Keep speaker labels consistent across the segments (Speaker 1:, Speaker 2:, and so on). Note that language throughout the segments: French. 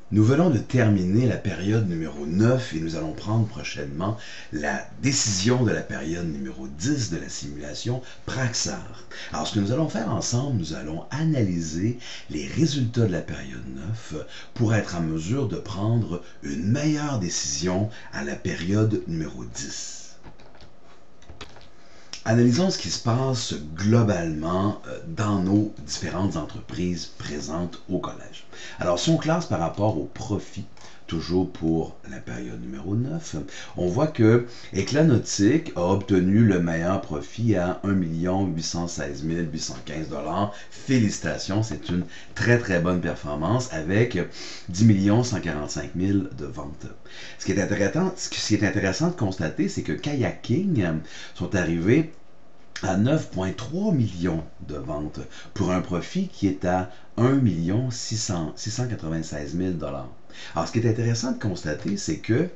Speaker 1: Nous venons de terminer la période numéro 9 et nous allons prendre prochainement la décision de la période numéro 10 de la simulation Praxar. Alors, ce que nous allons faire ensemble, nous allons analyser les résultats de la période 9 pour être en mesure de prendre une meilleure décision à la période numéro 10. Analysons ce qui se passe globalement dans nos différentes entreprises présentes au collège. Alors, si on classe par rapport au profit, toujours pour la période numéro 9, on voit que Éclat-Nautique a obtenu le meilleur profit à 1 816 815 $. Félicitations, c'est une très très bonne performance avec 10 145 000 de ventes. Ce qui est intéressant de constater, c'est que Kayaking sont arrivés à 9,3 millions de ventes pour un profit qui est à 1 696 000 $. Alors, ce qui est intéressant de constater, c'est que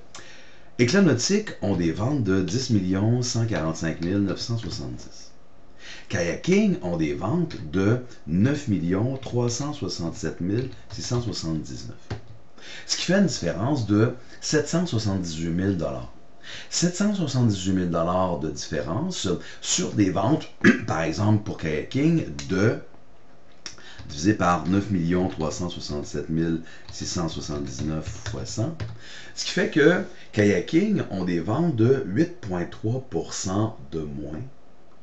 Speaker 1: Éclat-Nautique ont des ventes de 10 145 970. Kayaking ont des ventes de 9 367 679. Ce qui fait une différence de 778 000 $. 778 000 $ de différence sur des ventes, par exemple pour Kayaking, divisé par 9 367 679 fois 100. Ce qui fait que Kayaking ont des ventes de 8,3% de moins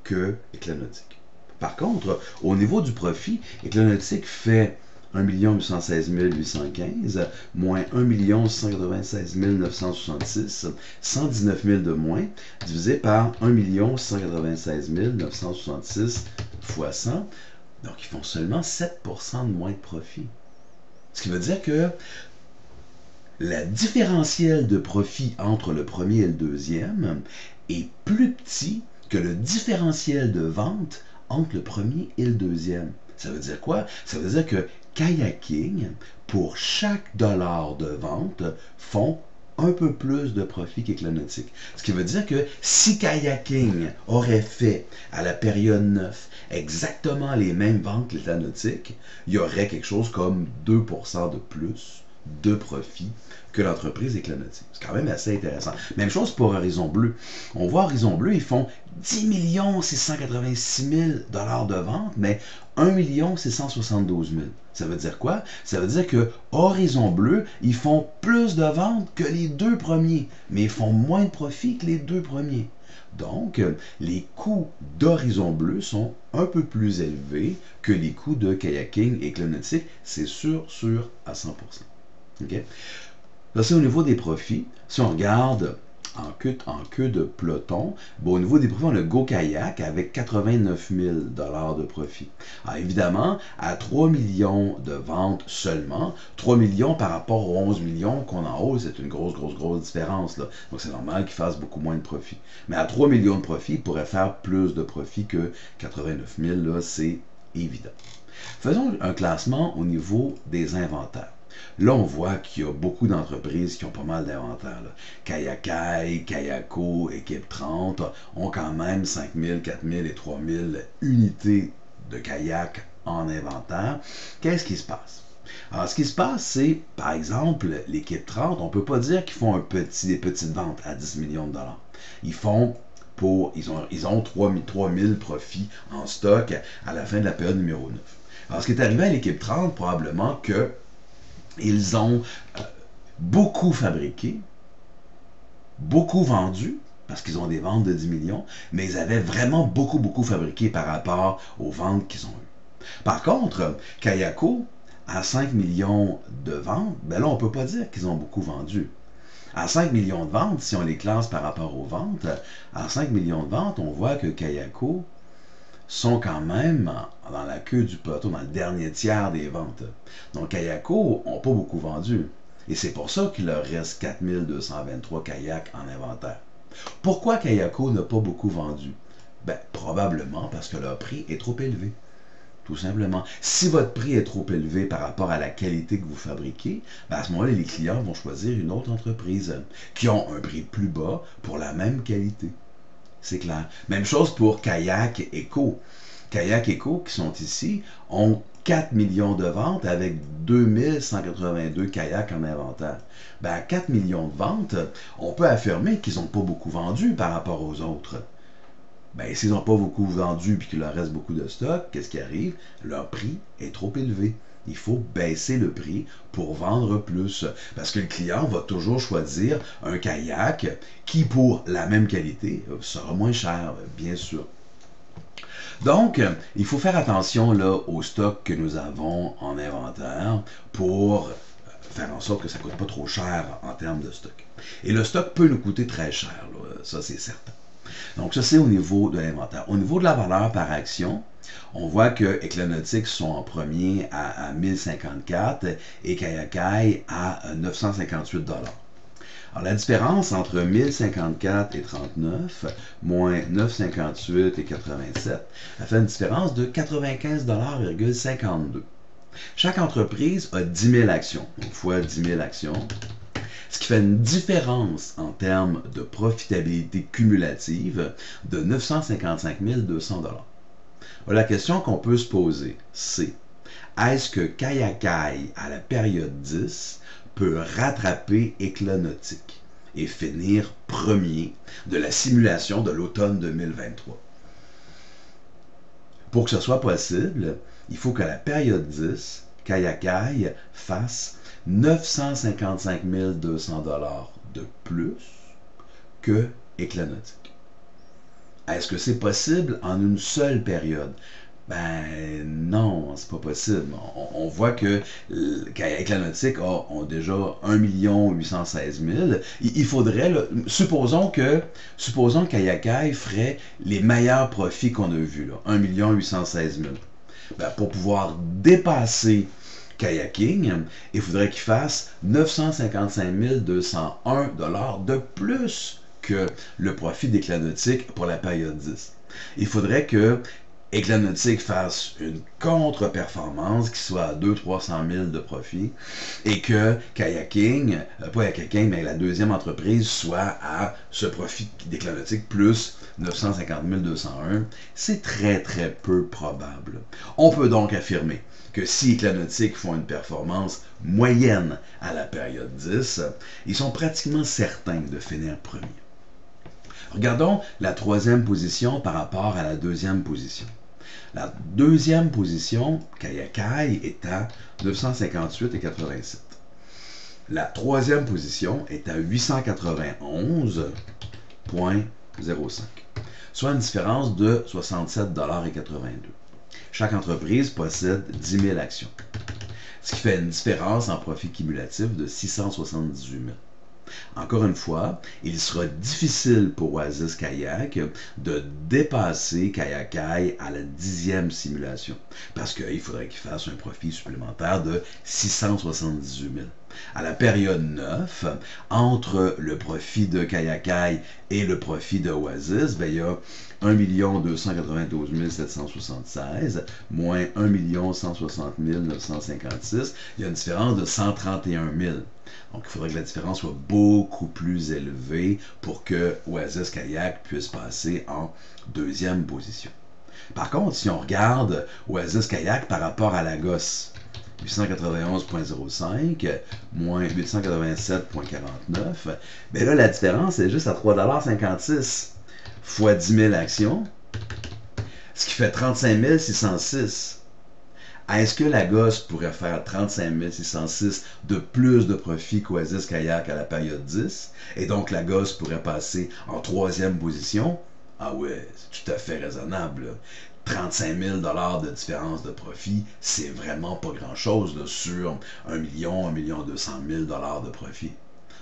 Speaker 1: que Éclat-Nautique. Par contre, au niveau du profit, Éclat-Nautique fait 1 816 815, moins 1 696 966, 119 000 de moins, divisé par 1 696 966 fois 100. Donc, ils font seulement 7% de moins de profit. Ce qui veut dire que la différentiel de profit entre le premier et le deuxième est plus petit que le différentiel de vente entre le premier et le deuxième. Ça veut dire quoi? Ça veut dire que Kayaking, pour chaque dollar de vente, font un peu plus de profit qu'Éclat-Nautique. Ce qui veut dire que si Kayaking aurait fait à la période 9 exactement les mêmes ventes qu'Éclat-Nautique, il y aurait quelque chose comme 2% de plus de profit que l'entreprise Éclat-Nautique. C'est quand même assez intéressant. Même chose pour Horizon Bleu. On voit Horizon Bleu, ils font 10 686 000 $ de vente, mais 1 672 000. Ça veut dire quoi? Ça veut dire que Horizon Bleu, ils font plus de ventes que les deux premiers, mais ils font moins de profit que les deux premiers. Donc, les coûts d'Horizon Bleu sont un peu plus élevés que les coûts de Kayaking et Éclat-Nautique. C'est sûr à 100%. Okay? Là, c'est au niveau des profits. Si on regarde en queue de peloton, bon, au niveau des profits, on a Go Kayak avec 89 000 $ de profit. Alors, évidemment, à 3 millions de ventes seulement, 3 millions par rapport aux 11 millions qu'on a en haut, c'est une grosse différence, là. Donc, c'est normal qu'ils fassent beaucoup moins de profit. Mais à 3 millions de profit, ils pourraient faire plus de profit que 89 000, là, c'est évident. Faisons un classement au niveau des inventaires. Là, on voit qu'il y a beaucoup d'entreprises qui ont pas mal d'inventaire. Kayakai, Kayako, Équipe 30 ont quand même 5 000, 4 000 et 3 000 unités de kayak en inventaire. Qu'est-ce qui se passe? Alors, ce qui se passe, c'est, par exemple, l'Équipe 30, on ne peut pas dire qu'ils font des petites ventes à 10 millions de dollars. Ils ont 3 000 profits en stock à la fin de la période numéro 9. Alors, ce qui est arrivé à l'Équipe 30, probablement que ils ont beaucoup fabriqué, beaucoup vendu, parce qu'ils ont des ventes de 10 millions, mais ils avaient vraiment beaucoup fabriqué par rapport aux ventes qu'ils ont eues. Par contre, Kayako, à 5 millions de ventes, ben là, on ne peut pas dire qu'ils ont beaucoup vendu. À 5 millions de ventes, si on les classe par rapport aux ventes, à 5 millions de ventes, on voit que Kayako sont quand même dans la queue du peloton, dans le dernier tiers des ventes. Donc, Kayako n'ont pas beaucoup vendu. Et c'est pour ça qu'il leur reste 4 223 kayaks en inventaire. Pourquoi Kayako n'a pas beaucoup vendu? Ben, probablement parce que leur prix est trop élevé. Tout simplement. Si votre prix est trop élevé par rapport à la qualité que vous fabriquez, ben à ce moment-là, les clients vont choisir une autre entreprise qui ont un prix plus bas pour la même qualité. C'est clair. Même chose pour Kayak Eco. Kayak Eco, qui sont ici, ont 4 millions de ventes avec 2182 kayaks en inventaire. Ben, à 4 millions de ventes, on peut affirmer qu'ils n'ont pas beaucoup vendu par rapport aux autres. Ben, s'ils n'ont pas beaucoup vendu et qu'il leur reste beaucoup de stock, qu'est-ce qui arrive? Leur prix est trop élevé. Il faut baisser le prix pour vendre plus. Parce que le client va toujours choisir un kayak qui, pour la même qualité, sera moins cher, bien sûr. Donc, il faut faire attention là, au stock que nous avons en inventaire pour faire en sorte que ça ne coûte pas trop cher en termes de stock. Et le stock peut nous coûter très cher, là, ça c'est certain. Donc, ça, c'est au niveau de l'inventaire. Au niveau de la valeur par action, on voit que Eclanautique sont en premier à 1054 et Kayakai à 958 $. Alors, la différence entre 1054 et 39, moins 958 et 87, ça fait une différence de 95,52 $. Chaque entreprise a 10 000 actions, donc fois 10 000 actions, ce qui fait une différence en termes de profitabilité cumulative de 955 200 $. Alors, la question qu'on peut se poser, c'est est-ce que Kayakai, à la période 10, peut rattraper Eclanautique et finir premier de la simulation de l'automne 2023? Pour que ce soit possible, il faut qu'à la période 10, Kayakai fasse 955 200 $ de plus que Eclanautique. Est-ce que c'est possible en une seule période? Ben non, c'est pas possible. On voit que Eclanautique ont déjà 1 816 000. Il faudrait, là, supposons que Kayakai ferait les meilleurs profits qu'on a vus, là, 1 816 000. Ben, pour pouvoir dépasser Kayaking, il faudrait qu'il fasse 955 201 $ de plus que le profit d'Eclanautique pour la période 10. Il faudrait que Eclanautique fasse une contre-performance qui soit à 200-300 000 de profit et que Kayaking, pas Kayaking, mais la deuxième entreprise soit à ce profit d'Eclanautique plus 950 201. C'est très très peu probable. On peut donc affirmer que si Eclanautique font une performance moyenne à la période 10, ils sont pratiquement certains de finir premier. Regardons la troisième position par rapport à la deuxième position. La deuxième position, Kayakai, est à 958,87. La troisième position est à 891,05, soit une différence de 67,82 $. Chaque entreprise possède 10 000 actions, ce qui fait une différence en profit cumulatif de 678 000. Encore une fois, il sera difficile pour Oasis Kayak de dépasser Kayakai à la 10e simulation, parce qu'il faudrait qu'il fasse un profit supplémentaire de 678 000. À la période 9, entre le profit de Kayakai et le profit de Oasis, ben, il y a 1 292 776 moins 1 160 956, il y a une différence de 131 000. Donc, il faudrait que la différence soit beaucoup plus élevée pour que Oasis Kayak puisse passer en deuxième position. Par contre, si on regarde Oasis Kayak par rapport à Lagos, 891,05 moins 887,49, bien là, la différence est juste à 3,56 fois 10 000 actions, ce qui fait 35 606. Est-ce que Lagos pourrait faire 35 606 de plus de profit qu'Oasis Kayak à la période 10? Et donc Lagos pourrait passer en troisième position? Ah ouais, c'est tout à fait raisonnable. 35 000 $ de différence de profit, c'est vraiment pas grand-chose sur 1 200 000 $ de profit.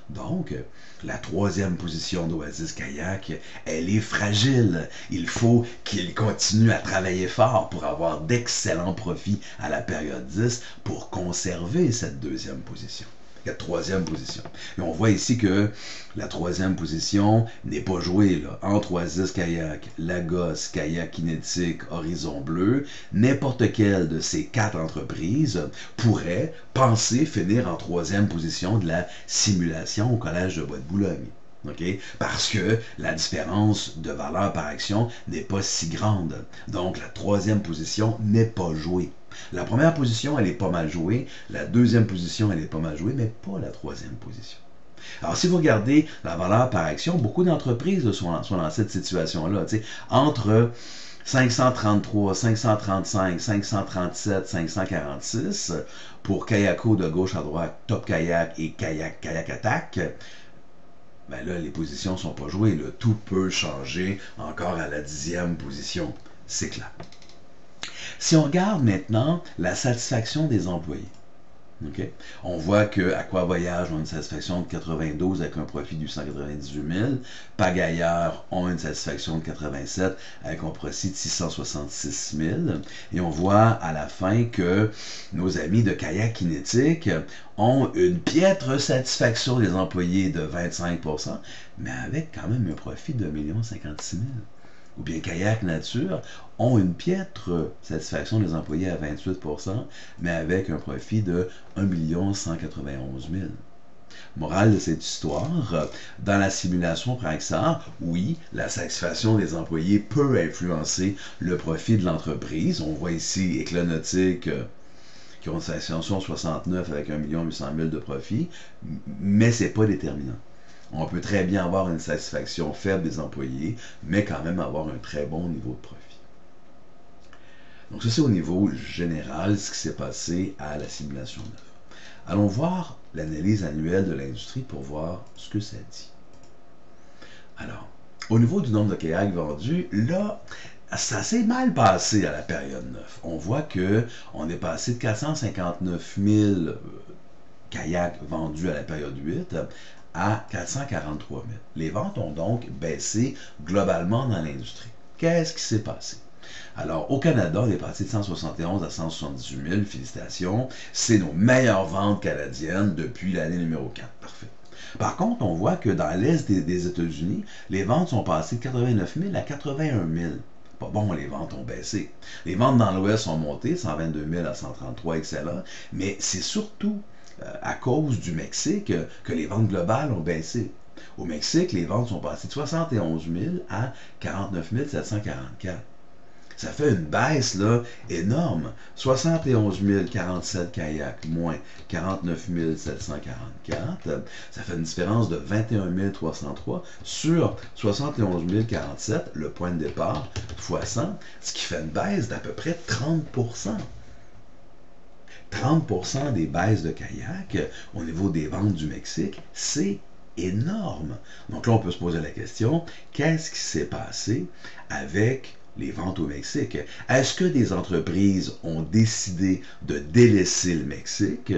Speaker 1: Donc, la troisième position d'Oasis Kayak, elle est fragile. Il faut qu'il continue à travailler fort pour avoir d'excellents profits à la période 10 pour conserver cette deuxième position. La troisième position. Et on voit ici que la troisième position n'est pas jouée là, entre Oasis Kayak, Lagos, Kayak Kinetic, Horizon Bleu. N'importe quelle de ces 4 entreprises pourrait penser finir en troisième position de la simulation au Collège de Bois-de-Boulogne. OK? Parce que la différence de valeur par action n'est pas si grande. Donc, la troisième position n'est pas jouée. La première position, elle est pas mal jouée. La deuxième position, elle est pas mal jouée, mais pas la troisième position. Alors, si vous regardez la valeur par action, beaucoup d'entreprises sont dans cette situation-là. Entre 533, 535, 537, 546 pour Kayako de gauche à droite, Top Kayak et Kayak Attack. Ben là, les positions ne sont pas jouées. Là. Tout peut changer encore à la 10e position. C'est clair. Si on regarde maintenant la satisfaction des employés, okay? On voit que Aquavoyage ont une satisfaction de 92 avec un profit de 898 000. Pagailleur ont une satisfaction de 87 avec un profit de 666 000. Et on voit à la fin que nos amis de Kayak Kinétique ont une piètre satisfaction des employés de 25%, mais avec quand même un profit de 1 056 000. Ou bien Kayak Nature ont une piètre satisfaction des employés à 28%, mais avec un profit de 1 191 000. Morale de cette histoire, dans la simulation Praxar, oui, la satisfaction des employés peut influencer le profit de l'entreprise. On voit ici Éclonautique qui ont une satisfaction 69 avec 1 800 000 de profit, mais ce n'est pas déterminant. On peut très bien avoir une satisfaction faible des employés, mais quand même avoir un très bon niveau de profit. Donc ça, c'est au niveau général ce qui s'est passé à la simulation 9. Allons voir l'analyse annuelle de l'industrie pour voir ce que ça dit. Alors, au niveau du nombre de kayaks vendus, là, ça s'est mal passé à la période 9. On voit qu'on est passé de 459 000 kayaks vendus à la période 8 à 443 000. Les ventes ont donc baissé globalement dans l'industrie. Qu'est-ce qui s'est passé? Alors, au Canada, on est passé de 171 à 178 000. Félicitations. C'est nos meilleures ventes canadiennes depuis l'année numéro 4. Parfait. Par contre, on voit que dans l'Est des États-Unis, les ventes sont passées de 89 000 à 81 000. Pas bon, les ventes ont baissé. Les ventes dans l'Ouest sont montées, 122 000 à 133, excellent. Mais c'est surtout à cause du Mexique que les ventes globales ont baissé. Au Mexique, les ventes sont passées de 71 000 à 49 744. Ça fait une baisse là, énorme. 71 047 kayaks moins 49 744. Ça fait une différence de 21 303 sur 71 047, le point de départ, fois 100, ce qui fait une baisse d'à peu près 30%. 30% des baisses de kayak au niveau des ventes du Mexique, c'est énorme. Donc là, on peut se poser la question, qu'est-ce qui s'est passé avec les ventes au Mexique? Est-ce que des entreprises ont décidé de délaisser le Mexique?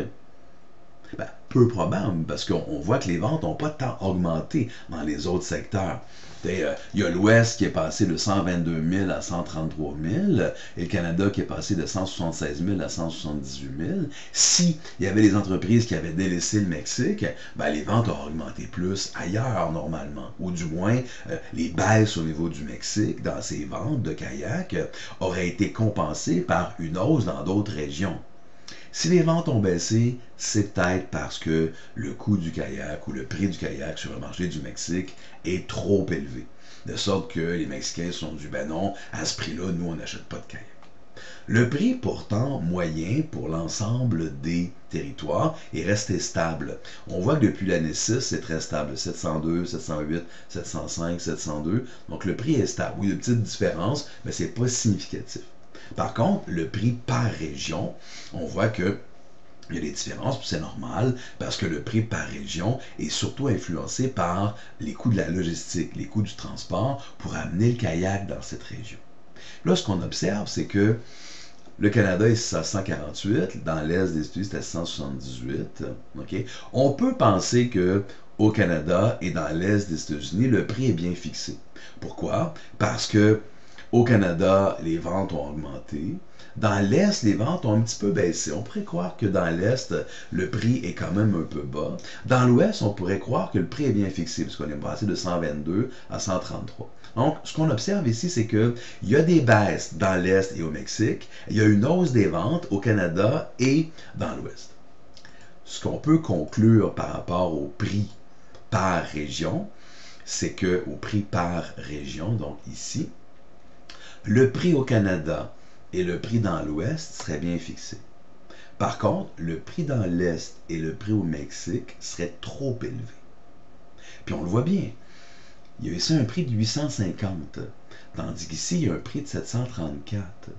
Speaker 1: Ben, peu probable, parce qu'on voit que les ventes n'ont pas tant augmenté dans les autres secteurs. Il y a l'Ouest qui est passé de 122 000 à 133 000, et le Canada qui est passé de 176 000 à 178 000. Si il y avait des entreprises qui avaient délaissé le Mexique, ben, les ventes ont augmenté plus ailleurs normalement, ou du moins les baisses au niveau du Mexique dans ces ventes de kayak auraient été compensées par une hausse dans d'autres régions. Si les ventes ont baissé, c'est peut-être parce que le coût du kayak ou le prix du kayak sur le marché du Mexique est trop élevé. De sorte que les Mexicains se sont dit, ben non, à ce prix-là, nous, on n'achète pas de kayak. Le prix, pourtant, moyen pour l'ensemble des territoires est resté stable. On voit que depuis l'année 6, c'est très stable. 702, 708, 705, 702. Donc, le prix est stable. Oui, il y a une petite différence, mais ce n'est pas significatif. Par contre, le prix par région, on voit que il y a des différences, puis c'est normal, parce que le prix par région est surtout influencé par les coûts de la logistique, les coûts du transport pour amener le kayak dans cette région. Là, ce qu'on observe, c'est que le Canada est à 148, dans l'Est des États-Unis, c'est à 178. Okay? On peut penser que au Canada et dans l'Est des États-Unis, le prix est bien fixé. Pourquoi? Parce que au Canada, les ventes ont augmenté. Dans l'Est, les ventes ont un petit peu baissé. On pourrait croire que dans l'Est, le prix est quand même un peu bas. Dans l'Ouest, on pourrait croire que le prix est bien fixé, parce qu'on est passé de 122 à 133. Donc, ce qu'on observe ici, c'est qu'il y a des baisses dans l'Est et au Mexique. Il y a une hausse des ventes au Canada et dans l'Ouest. Ce qu'on peut conclure par rapport au prix par région, c'est que au prix par région, donc ici, le prix au Canada et le prix dans l'Ouest seraient bien fixés. Par contre, le prix dans l'Est et le prix au Mexique seraient trop élevés. Puis on le voit bien. Il y a ici un prix de 850, tandis qu'ici, il y a un prix de 734.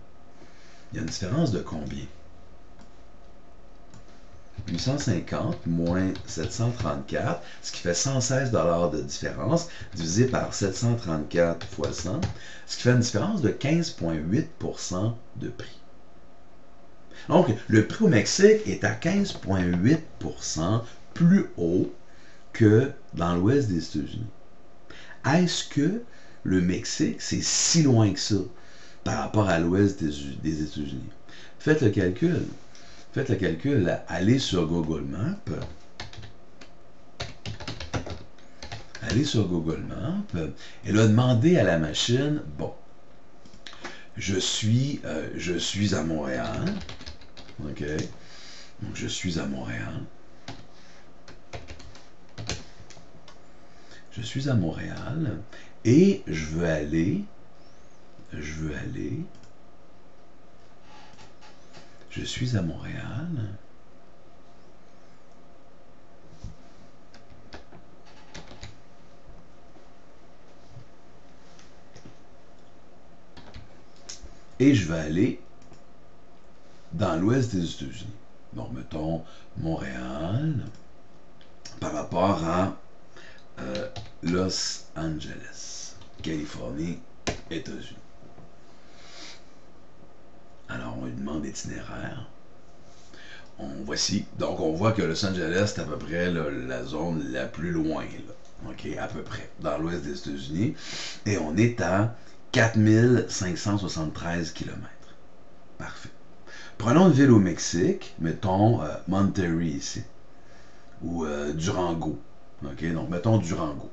Speaker 1: Il y a une différence de combien? 850 moins 734, ce qui fait 116 $ de différence, divisé par 734 fois 100, ce qui fait une différence de 15,8% de prix. Donc, le prix au Mexique est à 15,8% plus haut que dans l'ouest des États-Unis. Est-ce que le Mexique, c'est si loin que ça par rapport à l'ouest des États-Unis? Faites le calcul. Faites le calcul, allez sur Google Maps. Allez sur Google Maps et là, demandez à la machine, bon, je suis à Montréal. OK? Donc, je suis à Montréal. Je suis à Montréal et je veux aller, je suis à Montréal. Et je vais aller dans l'ouest des États-Unis. Donc, mettons Montréal par rapport à Los Angeles, Californie, États-Unis. Alors, on lui demande l'itinéraire. Voici. Donc, on voit que Los Angeles, c'est à peu près là, la zone la plus loin. Là. OK, à peu près, dans l'ouest des États-Unis. Et on est à 4573 km. Parfait. Prenons une ville au Mexique, mettons Monterrey ici, ou Durango. OK, donc mettons Durango.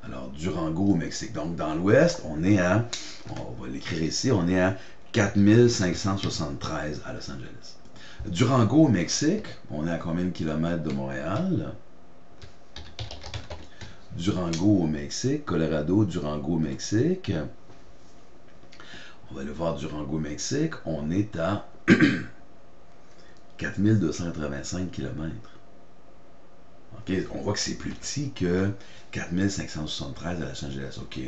Speaker 1: Alors, Durango au Mexique. Donc, dans l'ouest, on est à, on va l'écrire ici, on est à 4573 à Los Angeles. Durango au Mexique, on est à combien de kilomètres de Montréal? Durango au Mexique, Colorado, Durango au Mexique. On va aller voir Durango au Mexique, on est à 4285 km. Okay, on voit que c'est plus petit que 4573 à Los Angeles. OK,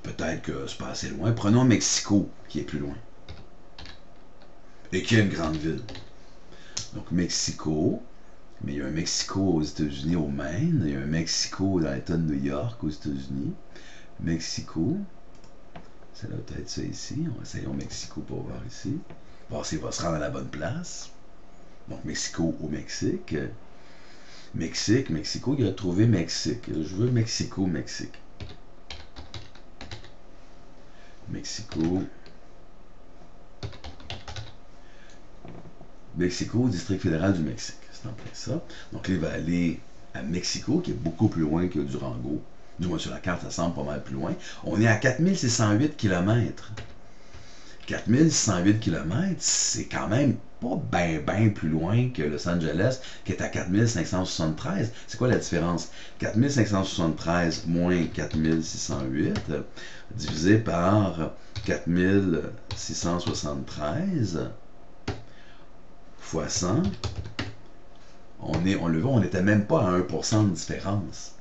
Speaker 1: peut-être que c'est pas assez loin. Prenons Mexico, qui est plus loin. Et qui est une grande ville. Donc, Mexico, mais il y a un Mexico aux États-Unis, au Maine. Il y a un Mexico dans l'État de New York, aux États-Unis. Mexico, c'est là peut-être ça ici. On va essayer au Mexico pour voir ici. Voir s'il va se rendre à la bonne place. Donc, Mexico au Mexique. Mexique, Mexico, il a trouvé Mexique. Je veux Mexico, Mexique. Mexico. Mexico, district fédéral du Mexique. C'est en plein ça. Donc là, il va aller à Mexico, qui est beaucoup plus loin que Durango. Du moins, sur la carte, ça semble pas mal plus loin. On est à 4608 km. 4608 km, c'est quand même pas bien plus loin que Los Angeles, qui est à 4573. C'est quoi la différence? 4573 moins 4608, divisé par 4673, fois 100, on le voit, on n'était même pas à 1% de différence.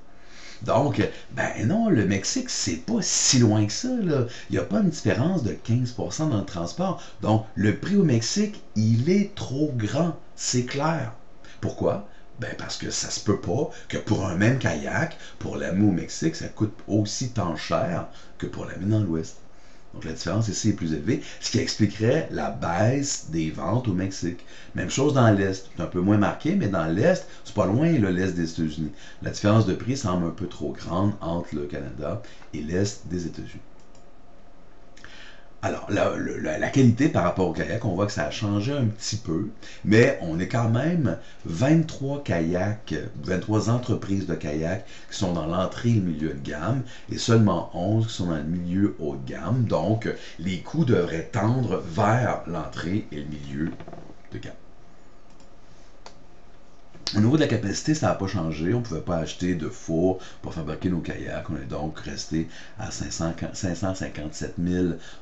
Speaker 1: Donc, ben non, le Mexique, c'est pas si loin que ça, là. Il n'y a pas une différence de 15% dans le transport. Donc, le prix au Mexique, il est trop grand, c'est clair. Pourquoi? Ben parce que ça se peut pas que pour un même kayak, pour l'amener au Mexique, ça coûte aussi tant cher que pour l'amener dans l'Ouest. Donc la différence ici est plus élevée, ce qui expliquerait la baisse des ventes au Mexique. Même chose dans l'Est, c'est un peu moins marqué, mais dans l'Est, c'est pas loin l'Est des États-Unis. La différence de prix semble un peu trop grande entre le Canada et l'Est des États-Unis. Alors, la qualité par rapport au kayak, on voit que ça a changé un petit peu, mais on est quand même 23 kayaks, 23 entreprises de kayak qui sont dans l'entrée et le milieu de gamme, et seulement 11 qui sont dans le milieu haut de gamme. Donc, les coûts devraient tendre vers l'entrée et le milieu de gamme. Au niveau de la capacité, ça n'a pas changé. On ne pouvait pas acheter de four pour fabriquer nos kayaks. On est donc resté à 557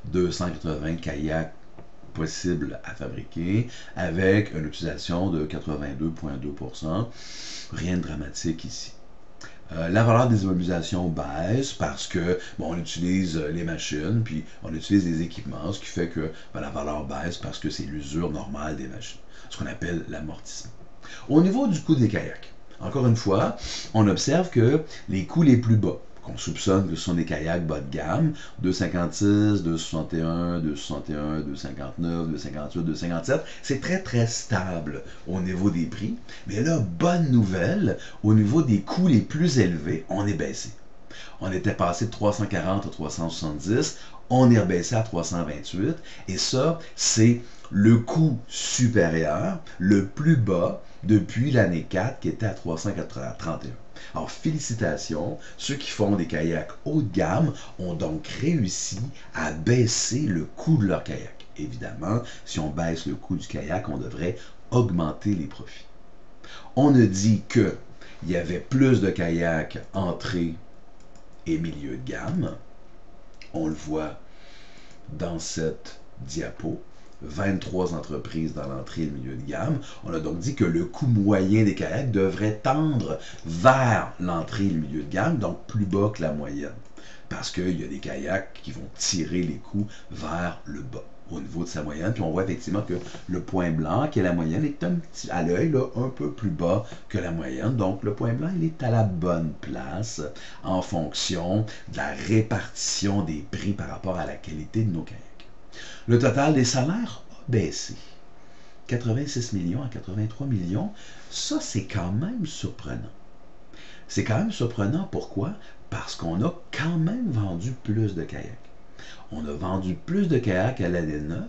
Speaker 1: 280 kayaks possibles à fabriquer avec une utilisation de 82,2%. Rien de dramatique ici. La valeur des immobilisations baisse parce que bon, on utilise les machines, puis on utilise les équipements, ce qui fait que la valeur baisse parce que c'est l'usure normale des machines, ce qu'on appelle l'amortissement. Au niveau du coût des kayaks, encore une fois, on observe que les coûts les plus bas, qu'on soupçonne que ce sont des kayaks bas de gamme, 2,56, 2,61, 2,61, 2,59, 2,58, 2,57, c'est très stable au niveau des prix. Mais là, bonne nouvelle, au niveau des coûts les plus élevés, on est baissé. On était passé de 340 à 370, on est rebaissé à 328, et ça, c'est le coût supérieur, le plus bas, depuis l'année 4 qui était à 331. Alors, félicitations, ceux qui font des kayaks haut de gamme ont donc réussi à baisser le coût de leur kayak. Évidemment, si on baisse le coût du kayak, on devrait augmenter les profits. On a dit qu'il y avait plus de kayaks entrée et milieu de gamme. On le voit dans cette diapo. 23 entreprises dans l'entrée et le milieu de gamme. On a donc dit que le coût moyen des kayaks devrait tendre vers l'entrée et le milieu de gamme, donc plus bas que la moyenne. Parce qu'il y a des kayaks qui vont tirer les coûts vers le bas au niveau de sa moyenne. Puis on voit effectivement que le point blanc, qui est la moyenne, est un petit, à l'œil un peu plus bas que la moyenne. Donc le point blanc, il est à la bonne place en fonction de la répartition des prix par rapport à la qualité de nos kayaks. Le total des salaires a baissé. 86 millions à 83 millions, ça c'est quand même surprenant. C'est quand même surprenant, pourquoi? Parce qu'on a quand même vendu plus de kayaks. On a vendu plus de kayaks à l'année 9,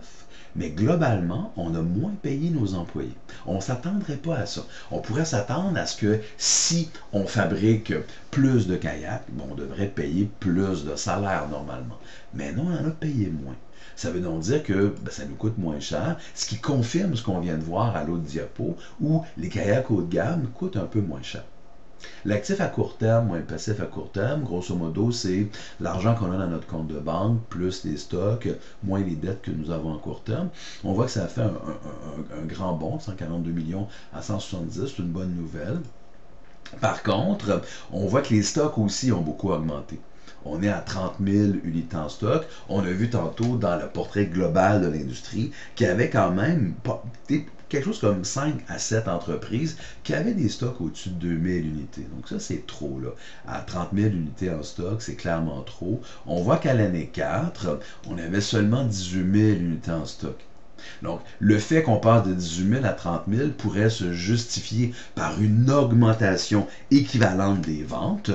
Speaker 1: mais globalement, on a moins payé nos employés. On ne s'attendrait pas à ça. On pourrait s'attendre à ce que si on fabrique plus de kayaks, on devrait payer plus de salaire normalement. Mais non, on en a payé moins. Ça veut donc dire que ça nous coûte moins cher, ce qui confirme ce qu'on vient de voir à l'autre diapo, où les kayaks haut de gamme coûtent un peu moins cher. L'actif à court terme moins le passif à court terme, grosso modo, c'est l'argent qu'on a dans notre compte de banque, plus les stocks, moins les dettes que nous avons en court terme. On voit que ça a fait un grand bond, 142 millions à 170, c'est une bonne nouvelle. Par contre, on voit que les stocks aussi ont beaucoup augmenté. On est à 30 000 unités en stock. On a vu tantôt dans le portrait global de l'industrie qu'il y avait quand même quelque chose comme 5 à 7 entreprises qui avaient des stocks au-dessus de 2000 unités. Donc ça, c'est trop, là. À 30 000 unités en stock, c'est clairement trop. On voit qu'à l'année 4, on avait seulement 18 000 unités en stock. Donc, le fait qu'on passe de 18 000 à 30 000 pourrait se justifier par une augmentation équivalente des ventes.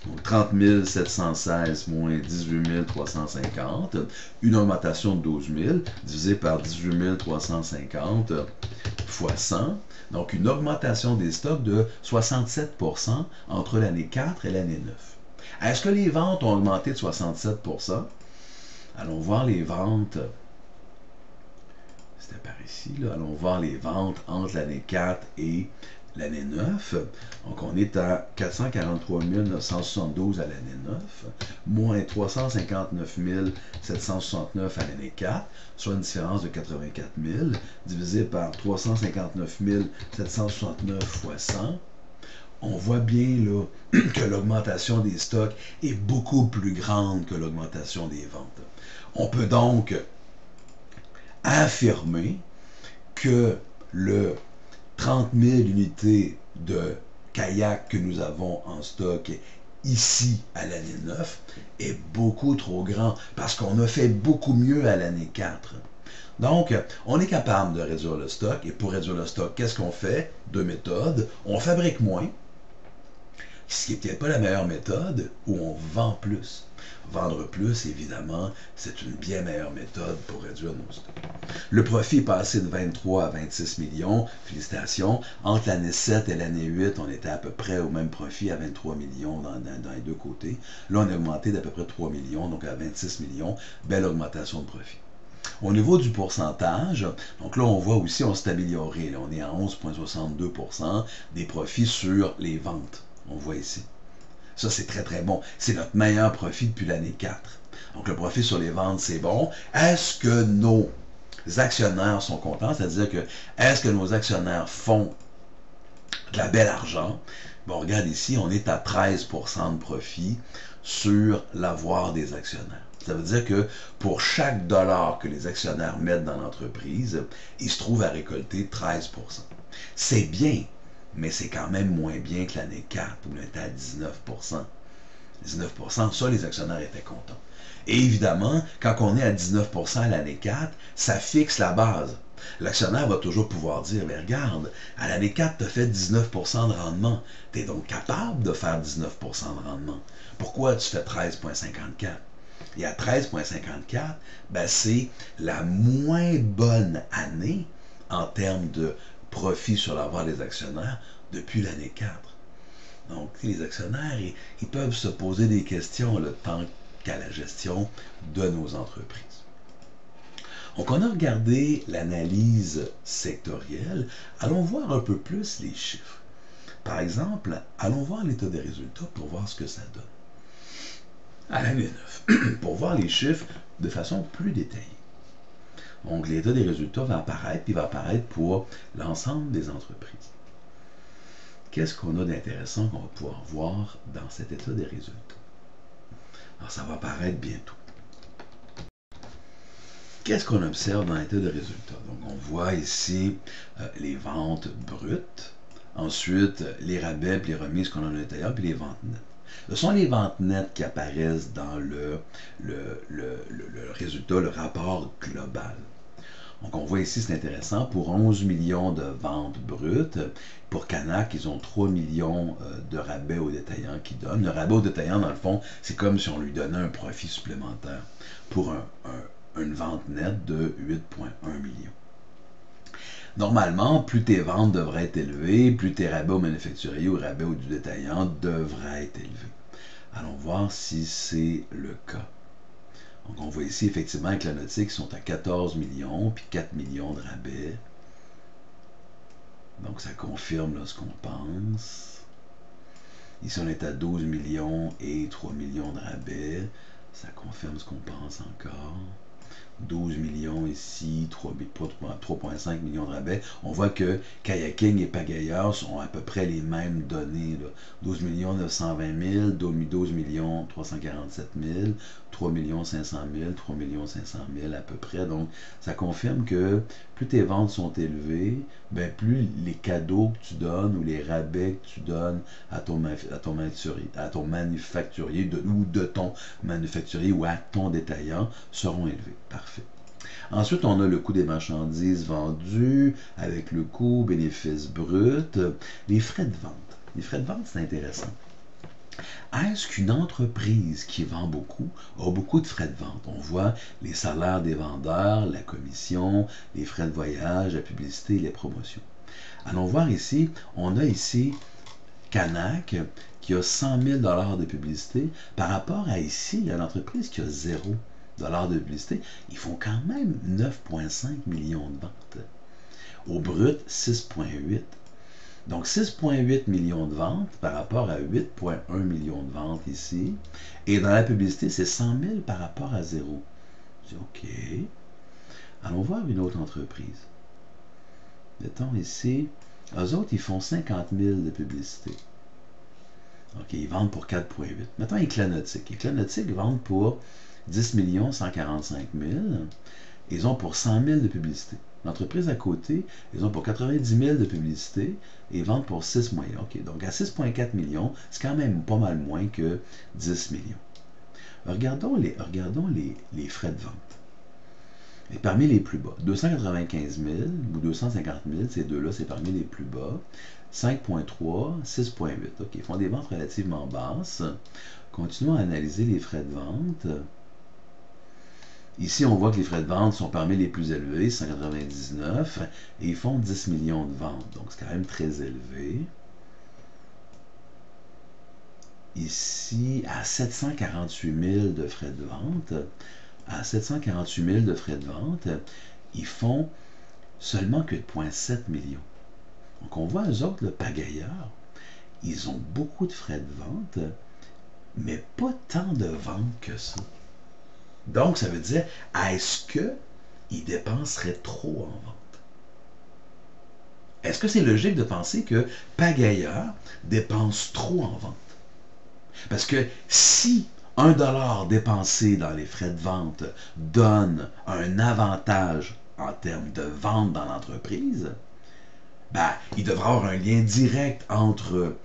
Speaker 1: Donc 30 716 moins 18 350, une augmentation de 12 000 divisé par 18 350 fois 100. Donc une augmentation des stocks de 67% entre l'année 4 et l'année 9. Est-ce que les ventes ont augmenté de 67%? Allons voir les ventes. C'était par ici, là. Allons voir les ventes entre l'année 4 et l'année 9, donc on est à 443 972 à l'année 9, moins 359 769 à l'année 4, soit une différence de 84 000, divisé par 359 769 fois 100. On voit bien là, que l'augmentation des stocks est beaucoup plus grande que l'augmentation des ventes. On peut donc affirmer que le 30 000 unités de kayak que nous avons en stock ici à l'année 9 est beaucoup trop grand parce qu'on a fait beaucoup mieux à l'année 4. Donc, on est capable de réduire le stock et pour réduire le stock, qu'est-ce qu'on fait? Deux méthodes. On fabrique moins, ce qui n'est peut-être pas la meilleure méthode, ou on vend plus. Vendre plus, évidemment, c'est une bien meilleure méthode pour réduire nos stocks. Le profit est passé de 23 à 26 millions. Félicitations. Entre l'année 7 et l'année 8, on était à peu près au même profit à 23 millions dans les deux côtés. Là, on a augmenté d'à peu près 3 millions, donc à 26 millions. Belle augmentation de profit. Au niveau du pourcentage, donc là, on voit aussi, on s'est amélioré. Là, on est à 11,62% des profits sur les ventes. On voit ici. Ça, c'est très, très bon. C'est notre meilleur profit depuis l'année 4. Donc, le profit sur les ventes, c'est bon. Est-ce que nos actionnaires sont contents? C'est-à-dire que, est-ce que nos actionnaires font de la belle argent? Bon, regarde ici, on est à 13% de profit sur l'avoir des actionnaires. Ça veut dire que pour chaque dollar que les actionnaires mettent dans l'entreprise, ils se trouvent à récolter 13%. C'est bien, mais c'est quand même moins bien que l'année 4 où on était à 19%. 19%, ça, les actionnaires étaient contents. Et évidemment, quand on est à 19% à l'année 4, ça fixe la base. L'actionnaire va toujours pouvoir dire, mais regarde, à l'année 4, tu as fait 19% de rendement. Tu es donc capable de faire 19% de rendement. Pourquoi tu fais 13,54? Et à 13,54, ben c'est la moins bonne année en termes de profit sur la vente des actionnaires depuis l'année 4. Donc, les actionnaires, ils peuvent se poser des questions le temps qu'à la gestion de nos entreprises. Donc, on a regardé l'analyse sectorielle. Allons voir un peu plus les chiffres. Par exemple, allons voir l'état des résultats pour voir ce que ça donne. À l'année 9, pour voir les chiffres de façon plus détaillée. Donc, l'état des résultats va apparaître, puis il va apparaître pour l'ensemble des entreprises. Qu'est-ce qu'on a d'intéressant qu'on va pouvoir voir dans cet état des résultats? Alors, ça va apparaître bientôt. Qu'est-ce qu'on observe dans l'état de résultats? Donc, on voit ici les ventes brutes, ensuite les rabais et les remises qu'on a à l'intérieur, puis les ventes nettes. Ce sont les ventes nettes qui apparaissent dans le résultat, le rapport global. Donc, on voit ici, c'est intéressant, pour 11 millions de ventes brutes, pour Canac, ils ont 3 millions de rabais aux détaillants qui donnent. Le rabais aux détaillants, dans le fond, c'est comme si on lui donnait un profit supplémentaire pour une vente nette de 8,1 millions. Normalement, plus tes ventes devraient être élevées, plus tes rabais au manufacturier ou rabais au détaillant devraient être élevés. Allons voir si c'est le cas. Donc, on voit ici, effectivement, avec la nautique, ils sont à 14 millions, puis 4 millions de rabais. Donc, ça confirme là, ce qu'on pense. Ici, on est à 12 millions et 3 millions de rabais. Ça confirme ce qu'on pense encore. 12 millions ici, 3,5 millions de rabais. On voit que Kayaking et Pagailleurs sont à peu près les mêmes données. Là. 12 920 000, 12 347 000, 3 500 000, 3 500 000 à peu près. Donc, ça confirme que plus tes ventes sont élevées, ben plus les cadeaux que tu donnes ou les rabais que tu donnes à ton manufacturier ou de ton manufacturier ou à ton détaillant seront élevés. Parfait. Ensuite, on a le coût des marchandises vendues avec le coût bénéfice brut, les frais de vente. Les frais de vente, c'est intéressant. Est-ce qu'une entreprise qui vend beaucoup a beaucoup de frais de vente? On voit les salaires des vendeurs, la commission, les frais de voyage, la publicité et les promotions. Allons voir ici, on a ici Canac qui a 100 000 $ de publicité par rapport à ici, l'entreprise qui a 0 $ de publicité. Ils font quand même 9,5 millions de ventes. Au brut, 6,8. Donc, 6,8 millions de ventes par rapport à 8,1 millions de ventes ici. Et dans la publicité, c'est 100 000 par rapport à 0. Je dis, OK. Allons voir une autre entreprise. Mettons ici, eux autres, ils font 50 000 de publicité. OK, ils vendent pour 4,8. Mettons Éclanautique. Éclanautique vendent pour 10 145 000. Ils ont pour 100 000 de publicité. L'entreprise à côté, ils ont pour 90 000 de publicité et ils vendent pour 6 moyens. OK, donc à 6,4 millions, c'est quand même pas mal moins que 10 millions. Regardons les frais de vente. Et parmi les plus bas, 295 000 ou 250 000, ces deux-là, c'est parmi les plus bas. 5,3, 6,8. OK, ils font des ventes relativement basses. Continuons à analyser les frais de vente. Ici, on voit que les frais de vente sont parmi les plus élevés, 199, et ils font 10 millions de ventes. Donc, c'est quand même très élevé. Ici, à 748 000 de frais de vente, à 748 000 de frais de vente, ils font seulement que 8,7 millions. Donc on voit eux autres, le pagailleur, ils ont beaucoup de frais de vente, mais pas tant de ventes que ça. Donc ça veut dire, est-ce qu'ils dépenseraient trop en vente? Est-ce que c'est logique de penser que pagailleur dépense trop en vente? Parce que si 1 $ dépensé dans les frais de vente donne un avantage en termes de vente dans l'entreprise, ben, il devra y avoir un lien direct entre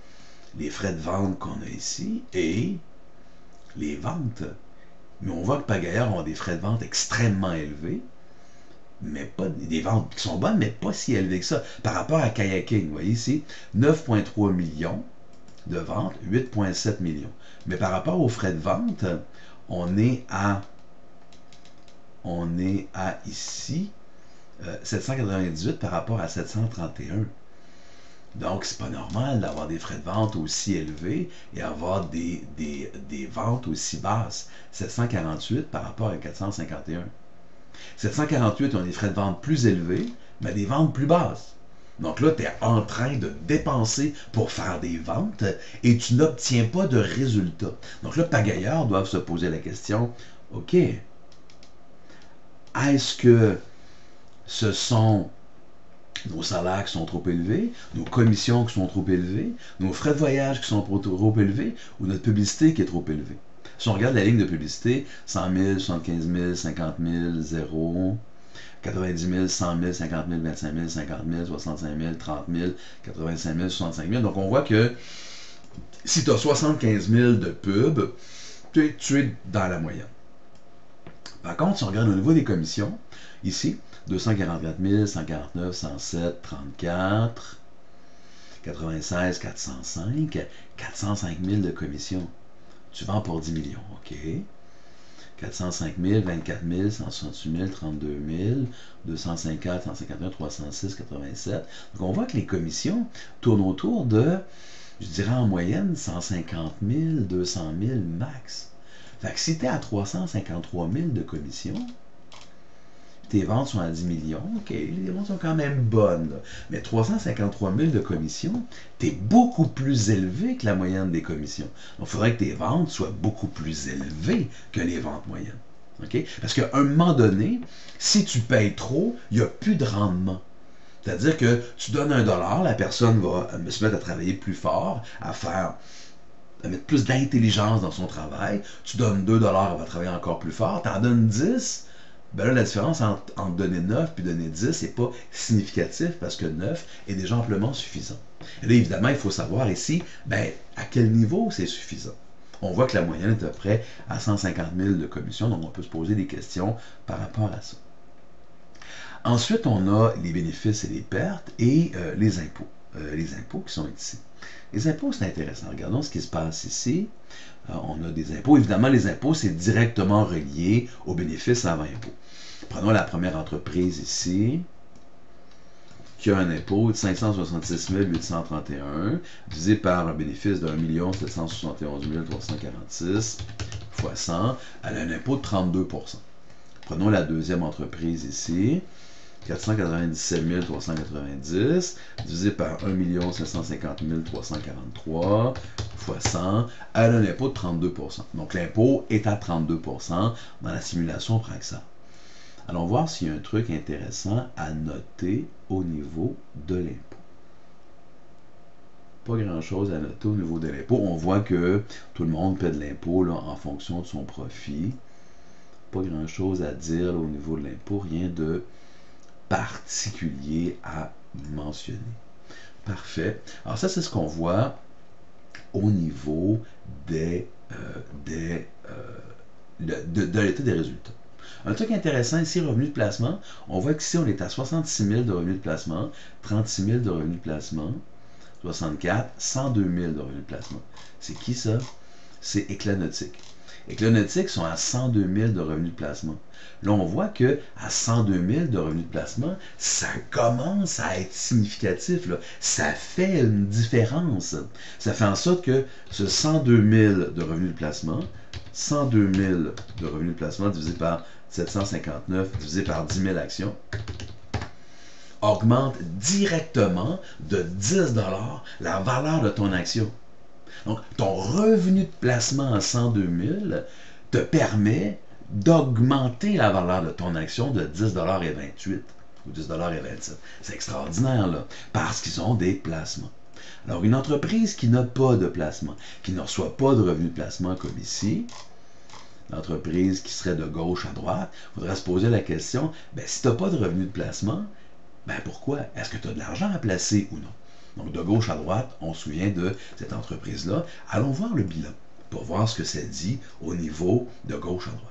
Speaker 1: les frais de vente qu'on a ici et les ventes. Mais on voit que pagailleurs ont des frais de vente extrêmement élevés, mais pas des ventes qui sont bonnes, mais pas si élevées que ça. Par rapport à Kayaking, vous voyez ici, 9,3 millions de ventes, 8,7 millions. Mais par rapport aux frais de vente, on est à ici 798 par rapport à 731. Donc, c'est pas normal d'avoir des frais de vente aussi élevés et avoir des ventes aussi basses. 748 par rapport à 451. 748 ont des frais de vente plus élevés, mais des ventes plus basses. Donc là, tu es en train de dépenser pour faire des ventes et tu n'obtiens pas de résultats. Donc là, pagailleurs doivent se poser la question, OK, est-ce que ce sont nos salaires qui sont trop élevés, nos commissions qui sont trop élevées, nos frais de voyage qui sont trop élevés ou notre publicité qui est trop élevée? Si on regarde la ligne de publicité, 100 000, 75 000, 50 000, 0, 90 000, 100 000, 50 000, 25 000, 50 000, 65 000, 30 000, 85 000, 65 000. Donc on voit que si tu as 75 000 de pub, tu es dans la moyenne. Par contre, si on regarde au niveau des commissions, ici, 244 000, 149, 107, 34, 96, 405, 405 000 de commissions. Tu vends pour 10 millions, OK. 405 000, 24 000, 168 000, 32 000, 254, 151, 306, 87. Donc on voit que les commissions tournent autour de, je dirais en moyenne, 150 000, 200 000 max. Fait que si tu es à 353 000 de commissions, tes ventes sont à 10 millions, OK, les ventes sont quand même bonnes, là. Mais 353 000 de commissions, tu es beaucoup plus élevé que la moyenne des commissions. Donc, il faudrait que tes ventes soient beaucoup plus élevées que les ventes moyennes. OK? Parce qu'à un moment donné, si tu payes trop, il n'y a plus de rendement. C'est-à-dire que tu donnes 1 $, la personne va se mettre à travailler plus fort, à mettre plus d'intelligence dans son travail. Tu donnes 2 $, elle va travailler encore plus fort. Tu en donnes 10, ben là, la différence entre donner 9 et donner 10 n'est pas significatif parce que 9 est déjà amplement suffisant. Et là, évidemment, il faut savoir ici, ben, à quel niveau c'est suffisant. On voit que la moyenne est à peu près à 150 000 de commission, donc on peut se poser des questions par rapport à ça. Ensuite, on a les bénéfices et les pertes et les impôts. Les impôts qui sont ici. Les impôts, c'est intéressant. Regardons ce qui se passe ici. On a des impôts. Évidemment, les impôts, c'est directement relié aux bénéfices avant impôts. Prenons la première entreprise ici, qui a un impôt de 566 831, divisé par un bénéfice de 1 771 346, fois 100, elle a un impôt de 32%. Prenons la deuxième entreprise ici, 497 390, divisé par 1 750 343, fois 100, elle a un impôt de 32%. Donc l'impôt est à 32%. Dans la simulation, on prend que ça. Allons voir s'il y a un truc intéressant à noter au niveau de l'impôt. Pas grand-chose à noter au niveau de l'impôt. On voit que tout le monde paie de l'impôt en fonction de son profit. Pas grand-chose à dire là, au niveau de l'impôt, rien de particulier à mentionner. Parfait. Alors ça, c'est ce qu'on voit au niveau de l'état des résultats. Un truc intéressant ici, revenu de placement, on voit qu'ici, on est à 66 000 de revenus de placement, 36 000 de revenus de placement, 64, 102 000 de revenus de placement. C'est qui ça? C'est Éclanautique. Éclanautique sont à 102 000 de revenus de placement. Là, on voit que à 102 000 de revenus de placement, ça commence à être significatif, là. Ça fait une différence. Ça fait en sorte que ce 102 000 de revenus de placement, 102 000 de revenus de placement divisé par 759 divisé par 10 000 actions augmente directement de 10 $ la valeur de ton action. Donc, ton revenu de placement à 102 000 te permet d'augmenter la valeur de ton action de 10,28 $ ou 10,27 $. C'est extraordinaire, là, parce qu'ils ont des placements. Alors, une entreprise qui n'a pas de placement, qui ne reçoit pas de revenu de placement comme ici, l'entreprise qui serait de gauche à droite, il faudrait se poser la question, ben, si tu n'as pas de revenu de placement, ben pourquoi? Est-ce que tu as de l'argent à placer ou non? Donc, de gauche à droite, on se souvient de cette entreprise-là. Allons voir le bilan pour voir ce que ça dit au niveau de gauche à droite.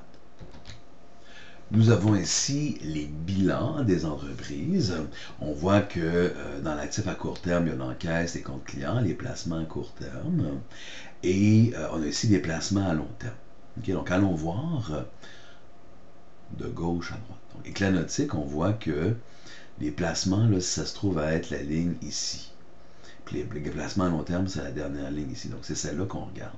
Speaker 1: Nous avons ici les bilans des entreprises. On voit que dans l'actif à court terme, il y a l'encaisse, les comptes clients, les placements à court terme. Et on a ici des placements à long terme. Okay, donc, allons voir de gauche à droite. Donc, éclat nautique, on voit que les placements, là, ça se trouve à être la ligne ici. Puis les placements à long terme, c'est la dernière ligne ici. Donc, c'est celle-là qu'on regarde.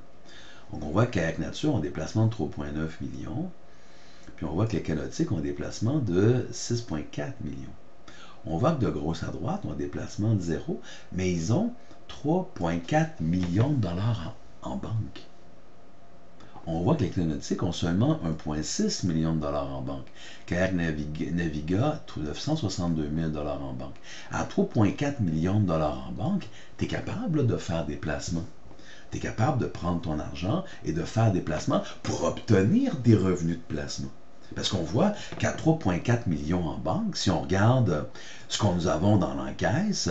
Speaker 1: Donc, on voit que Kayak Nature ont des placements de 3,9 millions. Puis, on voit que les Canotiques ont des placements de 6,4 millions. On voit que de gauche à droite, ont des placements de 0, mais ils ont 3,4 millions de dollars en banque. On voit que les Canotiques ont seulement 1,6 million de dollars en banque. Kayak Naviga, 962 000 $ en banque. À 3,4 millions de dollars en banque, tu es capable là, de faire des placements. Tu es capable de prendre ton argent et de faire des placements pour obtenir des revenus de placement. Parce qu'on voit qu'à 3,4 millions en banque, si on regarde ce que nous avons dans l'encaisse,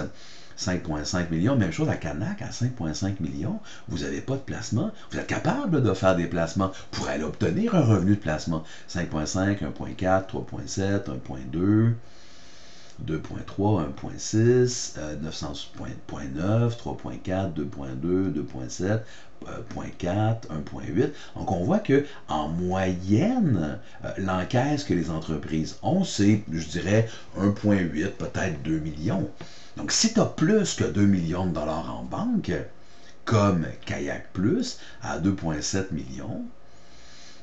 Speaker 1: 5,5 millions, même chose à Canac, à 5,5 millions, vous n'avez pas de placement. Vous êtes capable de faire des placements pour aller obtenir un revenu de placement. 5,5, 1,4, 3,7, 1,2, 2,3, 1,6, 900,9, 3,4, 2,2, 2,7, 0,4, 1,8. Donc, on voit que en moyenne, l'encaisse que les entreprises ont, c'est, je dirais, 1,8, peut-être 2 millions. Donc, si tu as plus que 2 millions de dollars en banque, comme Kayak Plus à 2,7 millions,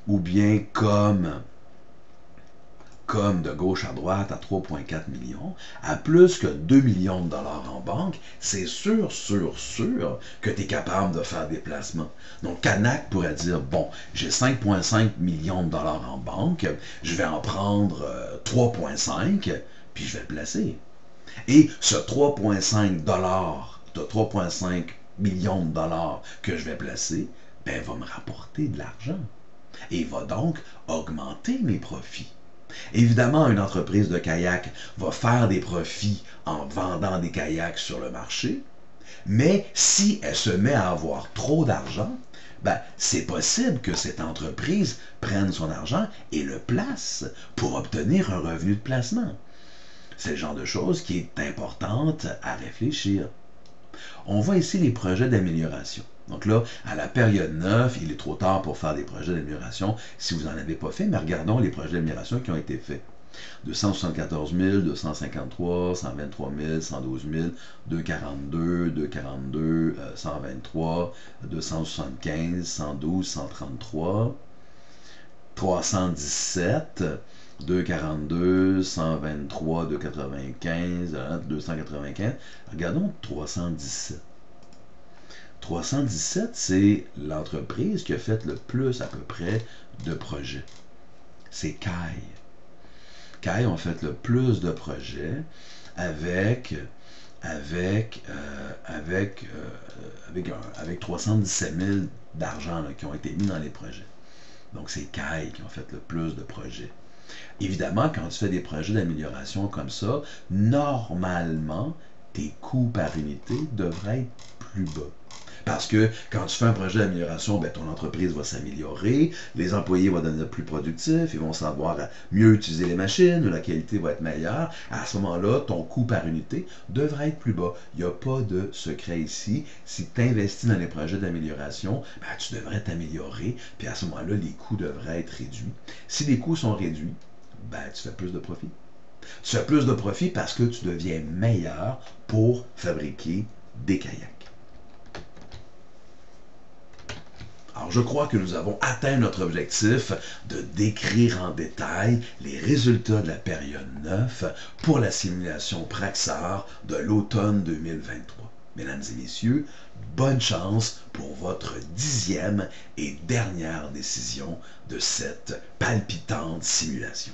Speaker 1: ou bien comme de gauche à droite à 3,4 millions, à plus que 2 millions de dollars en banque, c'est sûr que tu es capable de faire des placements. Donc, Canac pourrait dire, bon, j'ai 5,5 millions de dollars en banque, je vais en prendre 3,5, puis je vais le placer. Et ce 3,5 millions de dollars que je vais placer, ben, va me rapporter de l'argent. Et va donc augmenter mes profits. Évidemment, une entreprise de kayak va faire des profits en vendant des kayaks sur le marché, mais si elle se met à avoir trop d'argent, ben, c'est possible que cette entreprise prenne son argent et le place pour obtenir un revenu de placement. C'est le genre de chose qui est importante à réfléchir. On voit ici les projets d'amélioration. Donc là, à la période 9, il est trop tard pour faire des projets d'amélioration si vous n'en avez pas fait, mais regardons les projets d'amélioration qui ont été faits. 274 000, 253, 123 000, 112 000, 242, 242, 123, 275, 112, 133, 317, 242, 123, 295, 295. Regardons 317. 317, c'est l'entreprise qui a fait le plus à peu près de projets. C'est Kai. Kai ont fait le plus de projets avec 317 000 d'argent qui ont été mis dans les projets. Donc, c'est Kai qui ont fait le plus de projets. Évidemment, quand tu fais des projets d'amélioration comme ça, normalement, tes coûts par unité devraient être plus bas. Parce que quand tu fais un projet d'amélioration, ben, ton entreprise va s'améliorer, les employés vont devenir plus productifs, ils vont savoir mieux utiliser les machines, la qualité va être meilleure. À ce moment-là, ton coût par unité devrait être plus bas. Il n'y a pas de secret ici. Si tu investis dans les projets d'amélioration, ben, tu devrais t'améliorer, puis à ce moment-là, les coûts devraient être réduits. Si les coûts sont réduits, ben, tu fais plus de profit. Tu fais plus de profit parce que tu deviens meilleur pour fabriquer des kayaks. Alors, je crois que nous avons atteint notre objectif de décrire en détail les résultats de la période 9 pour la simulation Praxar de l'automne 2023. Mesdames et messieurs, bonne chance pour votre 10e et dernière décision de cette palpitante simulation.